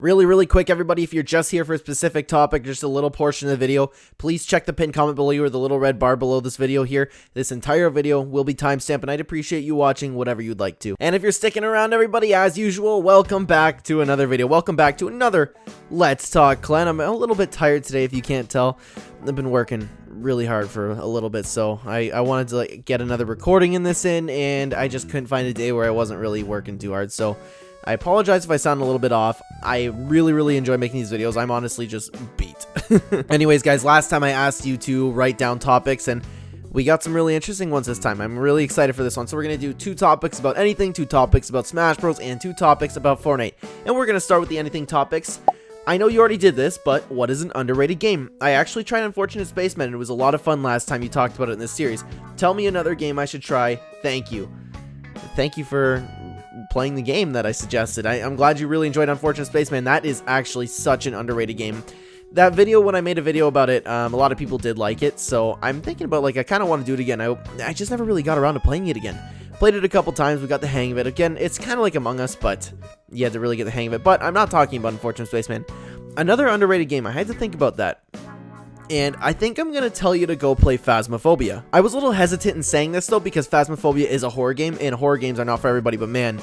Really quick, everybody, if you're just here for a specific topic, just a little portion of the video, please check the pinned comment below you or the little red bar below this video here. This entire video will be timestamped, and I'd appreciate you watching whatever you'd like to. And if you're sticking around, everybody, as usual, welcome back to another video. Welcome back to another Let's Talk Clen. I'm a little bit tired today, if you can't tell. I've been working really hard for a little bit, so I wanted to get another recording in this and I just couldn't find a day where I wasn't really working too hard, so I apologize if I sound a little bit off. I really enjoy making these videos. I'm honestly just beat. Anyways, guys, last time I asked you to write down topics, and we got some really interesting ones this time. I'm really excited for this one. So we're going to do 2 topics about anything, 2 topics about Smash Bros, and 2 topics about Fortnite. And we're going to start with the anything topics. I know you already did this, but what is an underrated game? I actually tried Unfortunate Spaceman, and it was a lot of fun last time you talked about it in this series. Tell me another game I should try. Thank you. Thank you for playing the game that I suggested. I'm glad you really enjoyed Unfortunate Spaceman. That is actually such an underrated game. That video, when I made a video about it, a lot of people did like it, so I'm thinking about, I kind of want to do it again. I just never really got around to playing it again. Played it a couple times, we got the hang of it. Again, it's kind of like Among Us, but you had to really get the hang of it. But I'm not talking about Unfortunate Spaceman. Another underrated game, I had to think about that. And I think I'm going to tell you to go play Phasmophobia. I was a little hesitant in saying this, though, because Phasmophobia is a horror game, and horror games are not for everybody, but man,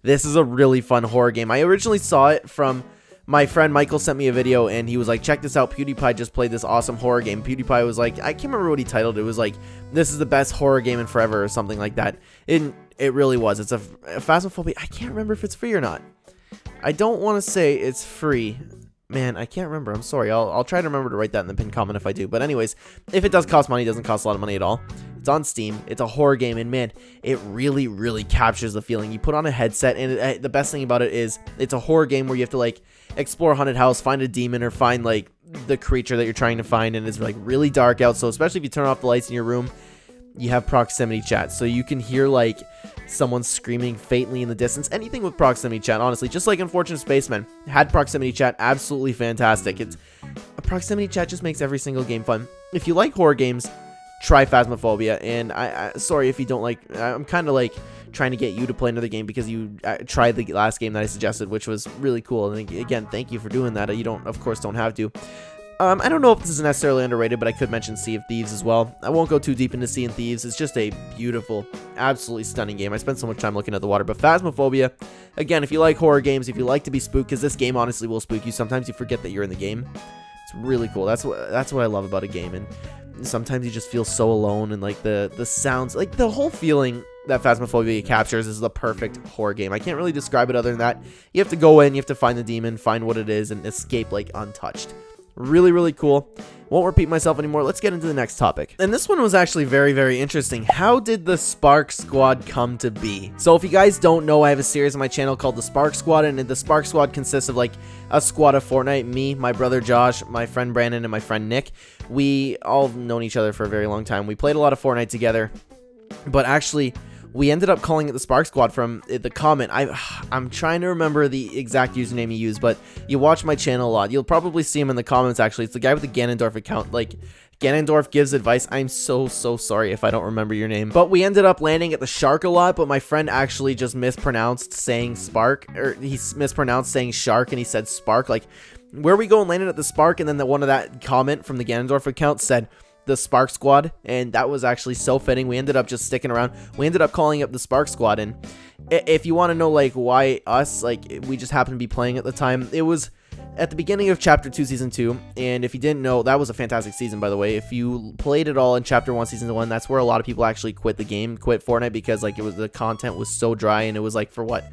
this is a really fun horror game. I originally saw it from my friend Michael. Sent me a video, and he was like, check this out, PewDiePie just played this awesome horror game. PewDiePie was like, I can't remember what he titled it. It was like, this is the best horror game in forever, or something like that. It really was. It's a Phasmophobia. I can't remember if it's free or not. I don't want to say it's free. Man, I can't remember. I'm sorry. I'll try to remember to write that in the pinned comment if I do. But anyways, if it does cost money, it doesn't cost a lot of money at all. It's on Steam. It's a horror game, and man, it really captures the feeling. You put on a headset, and the best thing about it is it's a horror game where you have to explore a haunted house, find a demon, or find the creature that you're trying to find, and it's really dark out. So especially if you turn off the lights in your room, you have proximity chat, so you can hear someone screaming faintly in the distance. Anything with proximity chat, honestly, just like Unfortunate Spaceman had proximity chat, absolutely fantastic. A proximity chat just makes every single game fun. If you like horror games, try Phasmophobia. And I sorry if you don't I'm kind of trying to get you to play another game because you tried the last game that I suggested, which was really cool. And again, thank you for doing that. You of course don't have to. I don't know if this is necessarily underrated, but I could mention Sea of Thieves as well. I won't go too deep into Sea of Thieves. It's just a beautiful, absolutely stunning game. I spent so much time looking at the water. But Phasmophobia, again, if you like horror games, if you like to be spooked, because this game honestly will spook you. Sometimes you forget that you're in the game. It's really cool. That's what I love about a game. And sometimes you just feel so alone, and the sounds, the whole feeling that Phasmophobia captures is the perfect horror game. I can't really describe it other than that. You have to go in, you have to find the demon, find what it is, and escape untouched. Really cool. Won't repeat myself anymore. Let's get into the next topic. And this one was actually very interesting. How did the Spark Squad come to be? So if you guys don't know, I have a series on my channel called the Spark Squad, and the Spark Squad consists of a squad of Fortnite. Me, my brother Josh, my friend Brandon, and my friend Nick. We all known each other for a very long time. We played a lot of Fortnite together, but actually we ended up calling it the Spark Squad from the comment. I'm trying to remember the exact username you use, but you watch my channel a lot. You'll probably see him in the comments, actually. It's the guy with the Ganondorf account. Ganondorf gives advice. I'm so sorry if I don't remember your name. But we ended up landing at the shark a lot, but my friend actually just mispronounced saying spark, or he mispronounced saying shark, and he said spark. Where we go and landed at the spark, and then one of that comment from the Ganondorf account said the Spark Squad, and that was actually so fitting. We ended up just sticking around. We ended up calling it the Spark Squad, and if you want to know why us, we just happened to be playing at the time. It was at the beginning of Chapter 2 Season 2, and if you didn't know, that was a fantastic season, by the way. If you played it all in Chapter 1 Season 1, that's where a lot of people actually quit the game, quit Fortnite, because the content was so dry, and it was for what,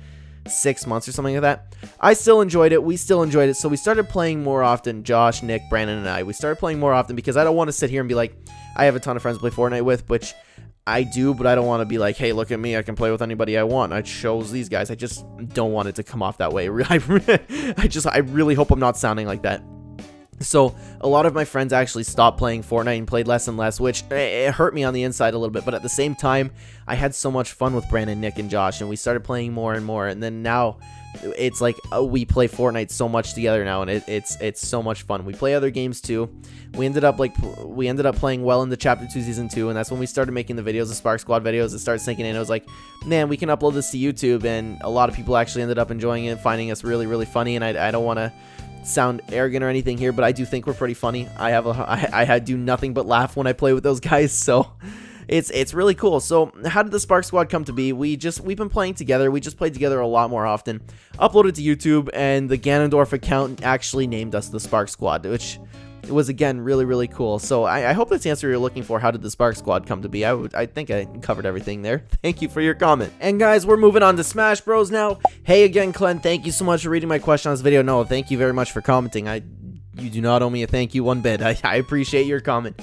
6 months or something like that. I still enjoyed it. We still enjoyed it. So we started playing more often. Josh, Nick, Brandon, and I. We started playing more often because I don't want to sit here and be I have a ton of friends to play Fortnite with, which I do, but I don't want to be hey, look at me, I can play with anybody I want. I chose these guys. I just don't want it to come off that way. I really hope I'm not sounding like that. So a lot of my friends actually stopped playing Fortnite and played less and less, which it hurt me on the inside a little bit. But at the same time, I had so much fun with Brandon, Nick, and Josh, and we started playing more and more. And then now it's like we play Fortnite so much together now, and it's so much fun. We play other games too. We ended up playing well into Chapter 2 Season 2, and that's when we started making the videos, the Spark Squad videos. It started sinking in. It was like, man, we can upload this to YouTube, and a lot of people actually ended up enjoying it, finding us really, really funny. And I don't want to sound arrogant or anything here, but I do think we're pretty funny. I do nothing but laugh when I play with those guys, so it's really cool. So how did the Spark Squad come to be? We've been playing together. We just played together a lot more often. Uploaded to YouTube, and the Ganondorf account actually named us the Spark Squad, which was, again, really, really cool. So I hope that's the answer you're looking for. How did the Spark Squad come to be? I think I covered everything there. Thank you for your comment. And guys, we're moving on to Smash Bros now. Hey again, Clen, thank you so much for reading my question on this video. No, thank you very much for commenting. You do not owe me a thank you one bit. I appreciate your comment.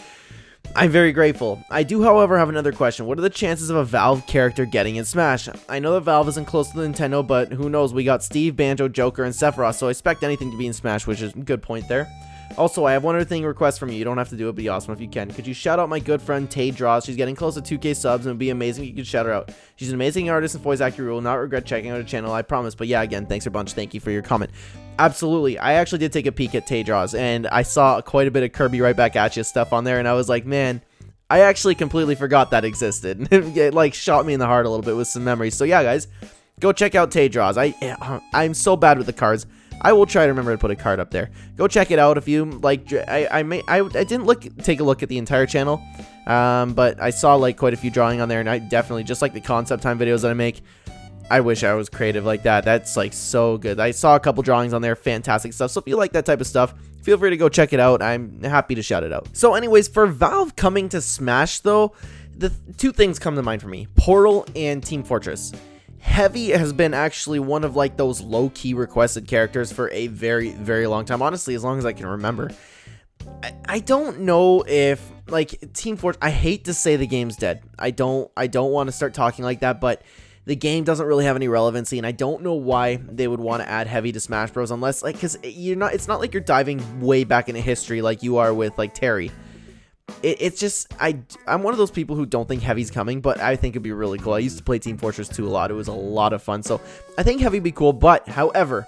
I'm very grateful. I do, however, have another question. What are the chances of a Valve character getting in Smash? I know that Valve isn't close to Nintendo, but who knows? We got Steve, Banjo, Joker, and Sephiroth, so I expect anything to be in Smash, which is a good point there. Also, I have one other thing request from you. You don't have to do it, it'd be awesome if you can. Could you shout out my good friend Tay Draws? She's getting close to 2K subs, and it would be amazing if you could shout her out. She's an amazing artist and voice actor. You will not regret checking out her channel, I promise. But yeah, again, thanks a bunch. Thank you for your comment. Absolutely. I actually did take a peek at Tay Draws, and I saw quite a bit of Kirby Right Back At You stuff on there, and I was like, man, I actually completely forgot that existed. It like shot me in the heart a little bit with some memories. So yeah, guys, go check out Tay Draws. I'm so bad with the cards. I will try to remember to put a card up there. Go check it out if you like. I didn't take a look at the entire channel, but I saw like quite a few drawing on there, and I definitely just like the concept time videos that I make. I wish I was creative like that. That's like so good. I saw a couple drawings on there, fantastic stuff. So if you like that type of stuff, feel free to go check it out. I'm happy to shout it out. So anyways, for Valve coming to Smash though, the two things come to mind for me: Portal and Team Fortress. Heavy has been actually one of like those low-key requested characters for a very, very long time. Honestly, as long as I can remember. I don't know if like Team Fortress. I hate to say the game's dead. I don't want to start talking like that, but the game doesn't really have any relevancy, and I don't know why they would want to add Heavy to Smash Bros. Unless like, because it's not like you're diving way back into history like you are with like Terry. It's just, I'm one of those people who don't think Heavy's coming, but I think it'd be really cool. I used to play Team Fortress 2 a lot. It was a lot of fun, so I think Heavy'd be cool. But however,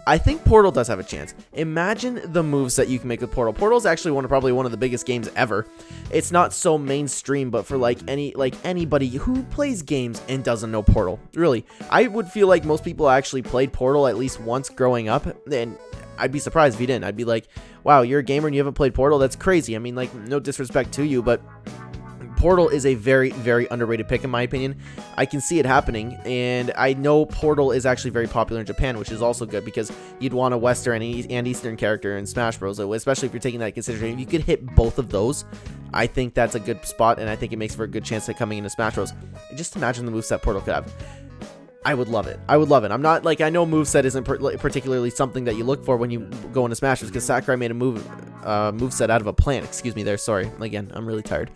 I think Portal does have a chance. Imagine the moves that you can make with Portal. Portal is actually probably one of the biggest games ever. It's not so mainstream, but for like anybody who plays games and doesn't know Portal, really, I would feel like most people actually played Portal at least once growing up, and I'd be surprised if you didn't. I'd be like, wow, you're a gamer and you haven't played Portal? That's crazy. I mean, like, no disrespect to you, but Portal is a very, very underrated pick in my opinion. I can see it happening, and I know Portal is actually very popular in Japan, which is also good because you'd want a Western and Eastern character in Smash Bros, especially if you're taking that into consideration. If you could hit both of those, I think that's a good spot, and I think it makes for a good chance at coming into Smash Bros. Just imagine the moveset Portal could have. I would love it. I would love it. I'm not like, I know moveset isn't particularly something that you look for when you go into Smash, because Sakurai made a moveset out of a plant. Excuse me there. Sorry. Again, I'm really tired.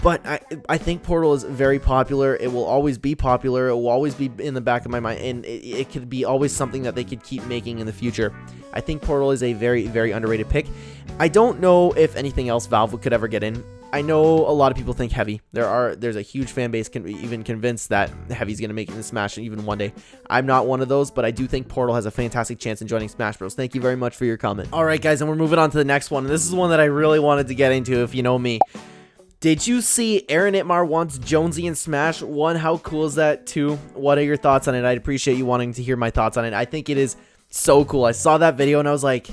But I think Portal is very popular. It will always be popular. It will always be in the back of my mind, and it could be always something that they could keep making in the future. I think Portal is a very, very underrated pick. I don't know if anything else Valve could ever get in. I know a lot of people think Heavy. There's a huge fan base even convinced that Heavy's going to make it in Smash even one day. I'm not one of those, but I do think Portal has a fantastic chance in joining Smash Bros. Thank you very much for your comment. Alright guys, and we're moving on to the next one. And this is one that I really wanted to get into, if you know me. Did you see Aaronitmar wants Jonsey in Smash? 1, how cool is that? 2, what are your thoughts on it? I'd appreciate you wanting to hear my thoughts on it. I think it is so cool. I saw that video and I was like,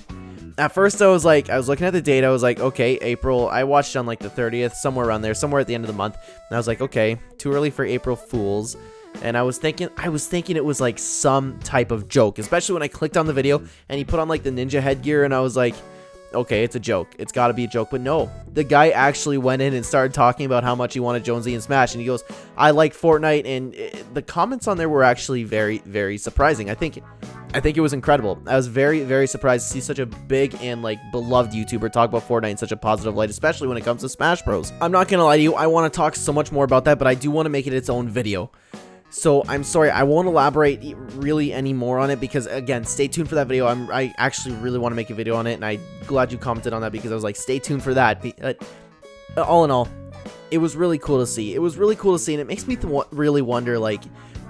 at first I was looking at the date, I was like, okay, April, I watched on like the 30th, somewhere around there, somewhere at the end of the month, and I was like, okay, too early for April Fools, and I was thinking it was like some type of joke, especially when I clicked on the video, and he put on like the ninja headgear, and I was like, okay, it's a joke, it's gotta be a joke, but no, the guy actually went in and started talking about how much he wanted Jonsey in Smash, and he goes, I like Fortnite, and the comments on there were actually very, very surprising. I think it was incredible. I was very, very surprised to see such a big and like beloved YouTuber talk about Fortnite in such a positive light, especially when it comes to Smash Bros. I'm not gonna lie to you, I want to talk so much more about that, but I do want to make it its own video. So I'm sorry, I won't elaborate really any more on it because, again, stay tuned for that video. I actually really want to make a video on it, and I'm glad you commented on that because I was like, stay tuned for that. All in all, it was really cool to see. It was really cool to see, and it makes me really wonder, like,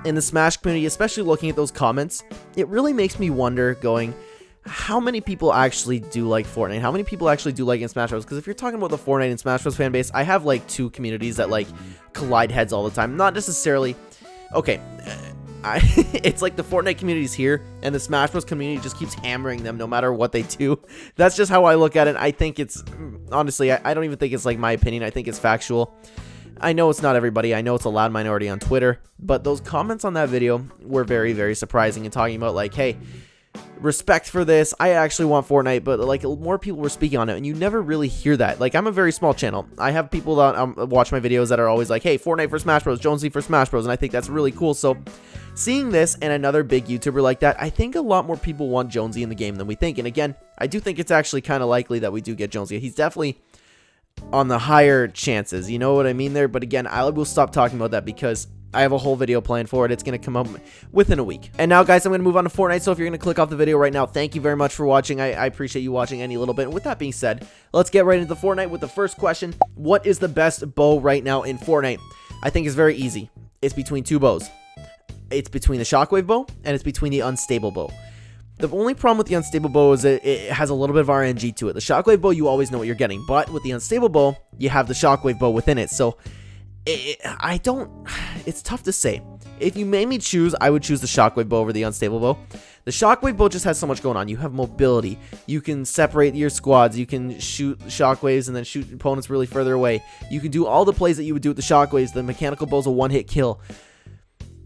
in the Smash community, especially looking at those comments, it really makes me wonder, going, how many people actually do like Fortnite? How many people actually do like in Smash Bros? Because if you're talking about the Fortnite and Smash Bros fan base, I have like two communities that like collide heads all the time. Not necessarily. Okay, it's like the Fortnite community is here, and the Smash Bros community just keeps hammering them no matter what they do. That's just how I look at it. I think it's, honestly, I don't even think it's like my opinion. I think it's factual. I know it's not everybody. I know it's a loud minority on Twitter, but those comments on that video were very, very surprising and talking about like, hey, respect for this. I actually want Fortnite, but like more people were speaking on it, and you never really hear that. Like, I'm a very small channel. I have people that watch my videos that are always like, hey, Fortnite for Smash Bros, Jonsey for Smash Bros, and I think that's really cool. So seeing this and another big YouTuber like that, I think a lot more people want Jonsey in the game than we think. And again, I do think it's actually kind of likely that we do get Jonsey. He's definitely on the higher chances, you know what I mean there. But again, I will stop talking about that because I have a whole video planned for it. It's going to come up within a week. And now, guys, I'm going to move on to Fortnite. So if you're going to click off the video right now, thank you very much for watching. I appreciate you watching any little bit. And with that being said, let's get right into Fortnite with the first question. What is the best bow right now in Fortnite? I think it's very easy. It's between two bows. It's between the Shockwave Bow and it's between the Unstable Bow. The only problem with the Unstable Bow is it has a little bit of RNG to it. The Shockwave Bow, you always know what you're getting. But with the Unstable Bow, you have the Shockwave Bow within it. So it's tough to say. If you made me choose, I would choose the Shockwave Bow over the Unstable Bow. The Shockwave Bow just has so much going on. You have mobility. You can separate your squads. You can shoot shockwaves and then shoot opponents really further away. You can do all the plays that you would do with the shockwaves. The mechanical bow's a one-hit kill.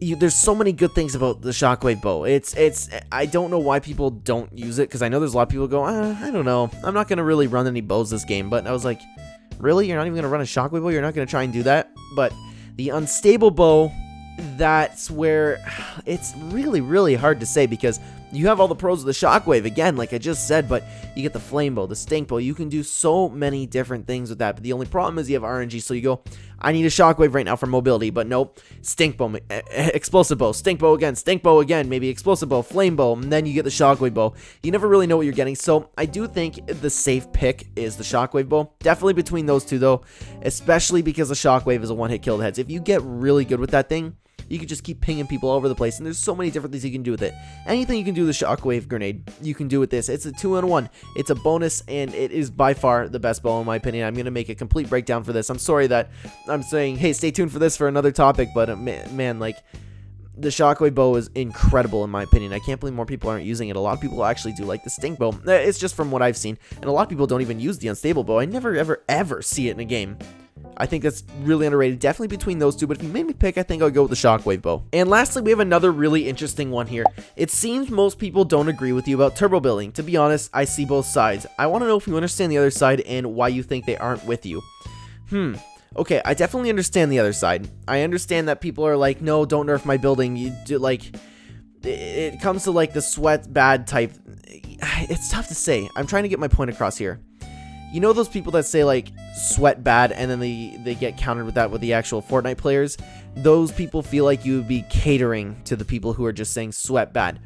There's so many good things about the Shockwave Bow. I don't know why people don't use it, because I know there's a lot of people who go, I don't know. I'm not going to really run any bows this game. But I was like, really? You're not even going to run a Shockwave Bow? You're not going to try and do that? But the Unstable Bow, that's where it's really, really hard to say, because you have all the pros of the Shockwave, again, like I just said, but you get the Flame Bow, the Stink Bow. You can do so many different things with that, but the only problem is you have RNG, so you go, I need a Shockwave right now for mobility, but nope, Stink Bow, Explosive Bow, Stink Bow again, maybe Explosive Bow, Flame Bow, and then you get the Shockwave Bow. You never really know what you're getting, so I do think the safe pick is the Shockwave Bow. Definitely between those two, though, especially because the Shockwave is a one-hit kill to heads. If you get really good with that thing, you can just keep pinging people all over the place, and there's so many different things you can do with it. Anything you can do with the Shockwave Grenade, you can do with this. It's a 2-in-1. It's a bonus, and it is by far the best bow in my opinion. I'm going to make a complete breakdown for this. I'm sorry that I'm saying, hey, stay tuned for this for another topic, but man, like, the Shockwave Bow is incredible in my opinion. I can't believe more people aren't using it. A lot of people actually do like the Stink Bow. It's just from what I've seen, and a lot of people don't even use the Unstable Bow. I never, ever see it in a game. I think that's really underrated. Definitely between those two, but if you made me pick, I think I'll go with the Shockwave Bow. And lastly, we have another really interesting one here. It seems most people don't agree with you about turbo building. To be honest, I see both sides. I want to know if you understand the other side and why you think they aren't with you. Okay, I definitely understand the other side. I understand that people are like, no, don't nerf my building. You do, like, it comes to like the sweat bad type. It's tough to say. I'm trying to get my point across here. You know those people that say like sweat bad and then they get countered with that with the actual Fortnite players? Those people feel like you would be catering to the people who are just saying sweat bad.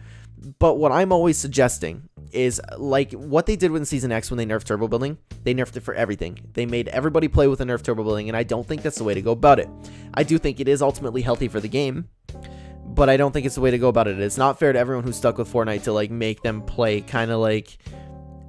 But what I'm always suggesting is like what they did with Season X when they nerfed turbo building. They nerfed it for everything. They made everybody play with a nerfed turbo building, and I don't think that's the way to go about it. I do think it is ultimately healthy for the game, but I don't think it's the way to go about it. It's not fair to everyone who's stuck with Fortnite to like make them play kind of like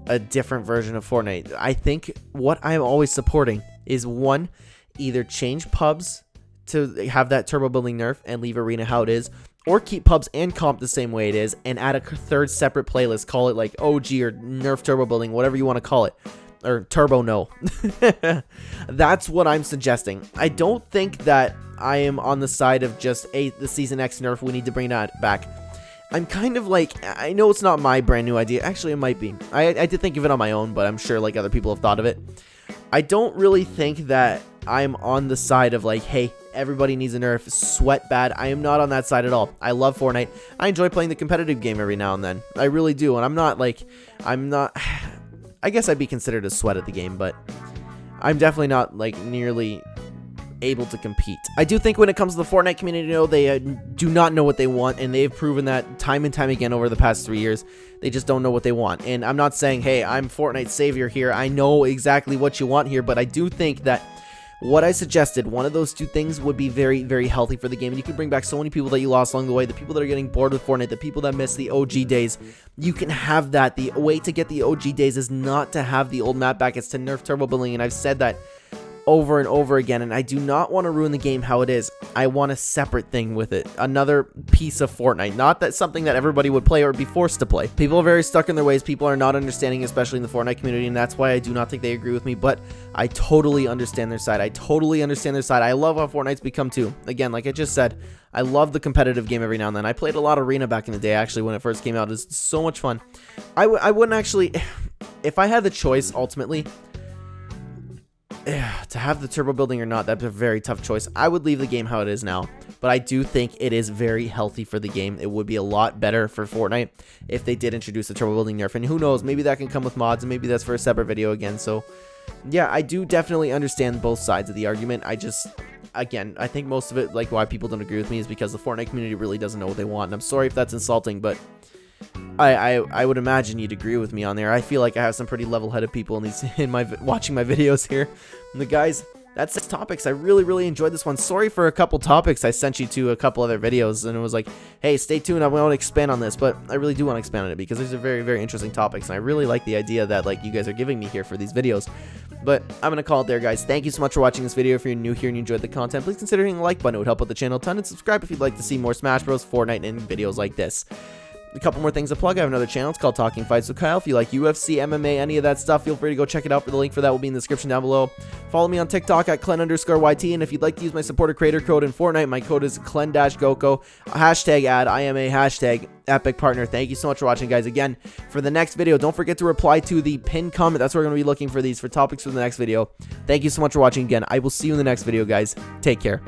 a different version of Fortnite. I think what I'm always supporting is, one, either change pubs to have that turbo building nerf and leave arena how it is, or keep pubs and comp the same way it is and add a third separate playlist. Call it like OG or nerf turbo building, whatever you want to call it, or turbo no. That's what I'm suggesting. I don't think that I am on the side of just the Season X nerf, we need to bring that back. I'm kind of like, I know it's not my brand new idea. Actually, it might be. I did think of it on my own, but I'm sure like other people have thought of it. I don't really think that I'm on the side of like, hey, everybody needs a nerf, sweat bad. I am not on that side at all. I love Fortnite. I enjoy playing the competitive game every now and then. I really do. And I'm not, I guess I'd be considered a sweat at the game, but I'm definitely not like nearly able to compete. I do think when it comes to the Fortnite community, they do not know what they want, and they've proven that time and time again over the past 3 years. They just don't know what they want. And I'm not saying, hey, I'm Fortnite's savior here. I know exactly what you want here, but I do think that what I suggested, one of those two things would be very, very healthy for the game. And you can bring back so many people that you lost along the way, the people that are getting bored with Fortnite, the people that miss the OG days. You can have that. The way to get the OG days is not to have the old map back. It's to nerf turbo building. And I've said that over and over again, and I do not want to ruin the game how it is. I want a separate thing with it, another piece of Fortnite, not that something that everybody would play or be forced to play. People are very stuck in their ways. People are not understanding, especially in the Fortnite community, and that's why I do not think they agree with me, but I totally understand their side. I love how Fortnite's become too. Again, like I just said, I love the competitive game every now and then. I played a lot of Arena back in the day, actually, when it first came out. It's so much fun. I wouldn't actually, if I had the choice, ultimately, to have the turbo building or not, that's a very tough choice. I would leave the game how it is now, but I do think it is very healthy for the game. It would be a lot better for Fortnite if they did introduce the turbo building nerf, and who knows, maybe that can come with mods, and maybe that's for a separate video again. So yeah, I do definitely understand both sides of the argument. Again, I think most of it, like why people don't agree with me, is because the Fortnite community really doesn't know what they want, and I'm sorry if that's insulting, but I would imagine you'd agree with me on there. I feel like I have some pretty level-headed people watching my videos here. And the guys, that's 6 topics. I really enjoyed this one. Sorry for a couple topics I sent you to a couple other videos, and it was like, hey, stay tuned, I want to expand on this, but I really do want to expand on it because these are very interesting topics, and I really like the idea that like you guys are giving me here for these videos. But I'm going to call it there, guys. Thank you so much for watching this video. If you're new here and you enjoyed the content, please consider hitting the like button. It would help out the channel a ton, and subscribe if you'd like to see more Smash Bros, Fortnite, and videos like this. A couple more things to plug. I have another channel. It's called Talking Fights with Kyle. If you like UFC, MMA, any of that stuff, feel free to go check it out. The link for that will be in the description down below. Follow me on TikTok at Clen_YT. And if you'd like to use my supporter creator code in Fortnite, my code is Clen-GOKO. Hashtag ad. I am a hashtag epic partner. Thank you so much for watching, guys. Again, for the next video, don't forget to reply to the pinned comment. That's where we're going to be looking for these for topics for the next video. Thank you so much for watching again. I will see you in the next video, guys. Take care.